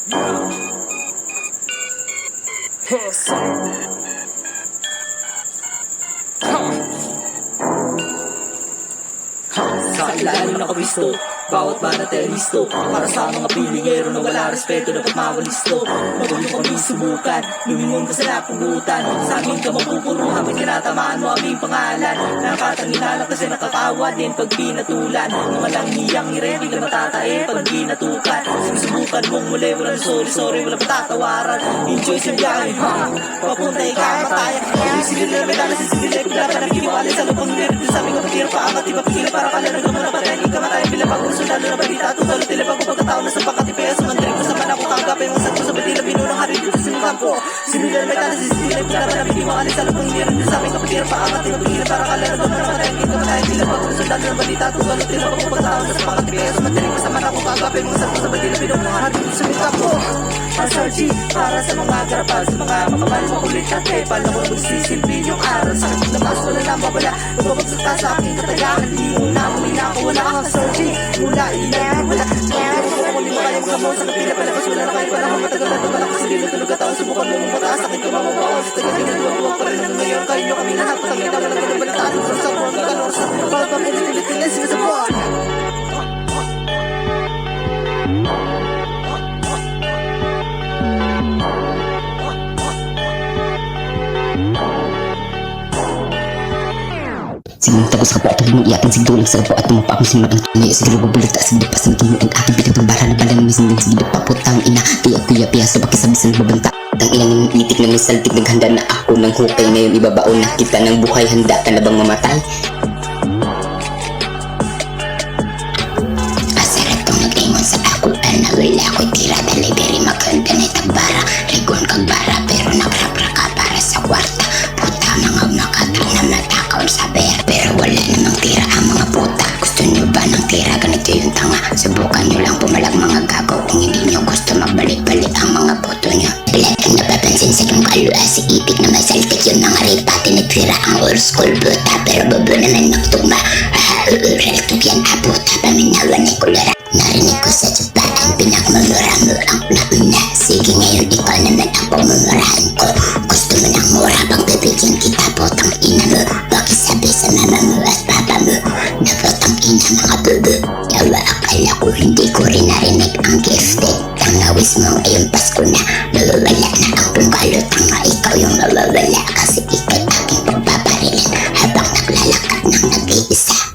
Sa ilalim ng kawisto, bawat banat ay listo para sa mga pilingero na wala respeto na pagmawalisto. Magulo kami subukan, lumingon ka sa napugutan. Sa amin ka mapupuro habang tinatamaan mo aming pangalan. Nakatanginalan kasi nakakawa din pag pinatulan. Mga lang hiyang iren, di ka matatae pag pinatukan. Sinusubukan mong muli, walang sorry, walang patatawaran. Enjoy sa biyahe, papunta ikaw matayan. Sige na namin talas, sige na ipila pa nagkiwalay sa lupang lirit. Sa aming kapatira pa angat, iba pagkira para kalalagang mo na patayin. Di ka matayan, bila pag-urso lalo na balita. Tutulot tila pag pagkatao na sa pakatipaya. Sumandarin ko sa manako, kagapay mong sakto sa batila. Binunang hari dito sa kampo. Sinula na may talas, sige na ipila pa nagkiwalay sa lupang lirit. Sa aming kapatira pa angat, iba pagkira para kalalagang mo na patayin. Di ka matayan, bila pag-urso lalo na balita. Tutulot tila pag pagkatao na sa pakatipaya. Sumandarin ko sa manako, kagapay mong sakto sa batila. Binunang hari dito sa kampo. SRG, para sa mga garapal, sa mga makabal, makulit at tepal. Ako magsisilbi yung aral, sa aking labas, wala na mawala. Magpapagsalta sa aking katagahan, hindi mo na muli na ako, wala kang SRG. Mula ilan, wala. Kung mo kayang gamo sa kapila, palabas wala na kayo panahon. Matagal na tumalak kasi dito tulog at taon. Subukan mo mataas, aking kamababaon. Sa tagal ginagawa pa rin hanggang ngayon. Kayo nyo kami lahat, patangin na wala ng balitaan. Sa buwan, kalos, para papilit-pilit sa buwan. Sige tapos ka po at huwag mong iyakin. Sige tulang sa po at tumapa akong sinimag ang kanya. Sige bubulita, sige pa sa natin ang aking pinagbara na balang may sindang. Sige pa putang ina, kuya piya sa pakisabi sa nagbabanta. Ang ilang itik na may saltik, naghanda na ako ng hukay. Ngayon ibabaon na kita ng buhay, handa ka na bang mamatay? Masarap kong nag-ingon sa akuan na wala ko'y tira delivery maganda na itagbara. Rigon kang bara pero nagrapra ka para sa kwarta. Puta mga nakatang na matakaw sa ber, pero wala namang tira ang mga puta. Gusto nyo ba ng tira? Ganito yung tanga. Subukan nyo lang pumalag mga gago kung hindi nyo gusto magbalik-balik ang mga puto nyo. Wala kang napapansin sa yung kalua, si ipik na may saltik yun mga ripa. Tinitira ang old school buta, pero bobo naman magtuma. Ural tukyan aputa, paminawan ay kulera. Narinig ko sa tuba ang pinagmamura-murang nauna. Sige ngayon ikaw naman ang pamumurahan ko. Gusto mo ng mura bang bibigyan kita? Potang ina mo, pakisabi sa mama mo at papa mo na potang ina mga bubo. Yawa akala ko hindi ko rin narinig ang gifted. Tangawis mo ngayong Pasko na mawawala na ang punggalo. Tanga ikaw yung mawawala kasi ikay aking pagpaparilin habang naglalakad ng nag-iisa.